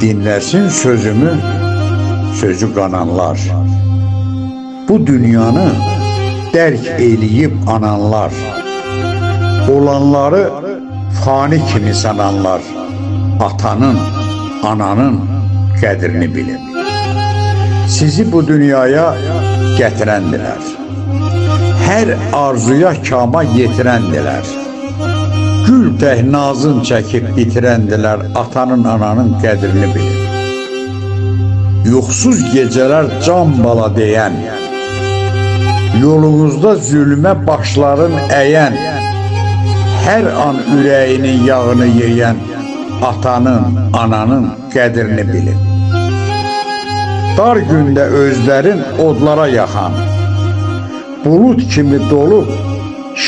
Dinləsin sözümü, sözü qananlar. Bu dünyanı dərk eləyib ananlar. Olanları fani kimi sananlar. Atanın, ananın qədrini bilin. Sizi bu dünyaya gətirəndilər. Hər arzuya kama yetirəndilər. Gül tək nazın çəkib bitirəndilər. Atanın, ananın qədrini bilin. Yuxsuz gecələr can bala deyən, yolunuzda zülmə başların əyən, hər an ürəyinin yağını yeyən, atanın, ananın qədrini bilin. Dar gündə özlərin odlara yaxan, bulut kimi dolub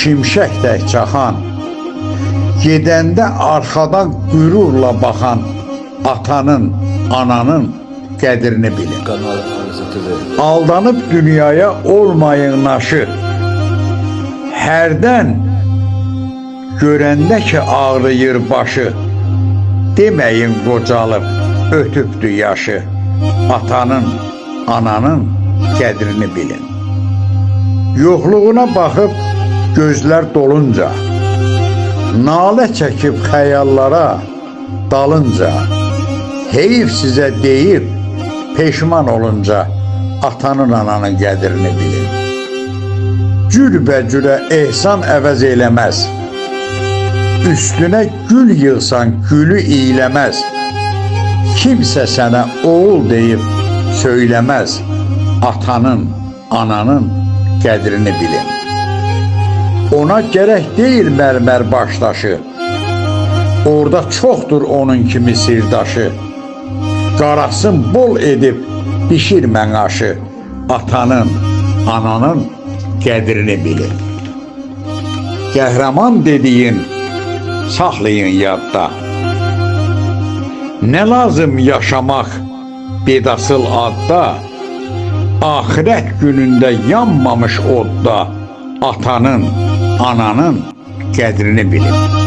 şimşək tək çaxan, gedəndə arxadan qürurla baxan, atanın, ananın qədrini bilin. Aldanıb dünyaya olmayın naşı, hərdən görəndə ki ağrıyır başı, deməyin qocalıb ötübdü yaşı, atanın, ananın qədrini bilin. Yoxluğuna baxıb gözlər dolunca, nalə çəkib xəyallara dalınca, heyif sizə deyib peşman olunca, atanın, ananın qədrini bilin. Cürbəcürə ehsan əvəz eləməz, üstünə gül yığsan gülü iyləməz, kimsə sənə oğul deyib söyləməz, atanın, ananın qədrini bilin. Ona gərək deyil mərmər başdaşı, orada çoxdur onun kimi sirdaşı, qarasın bol edib bişirmən aşı, atanın, ananın qədrini bilin. Qəhrəman dediyin saxlayın yadda, nə lazım yaşamaq bedasıl adda, axirət günündə yanmamış odda, atanın, ananın qədrini bilin.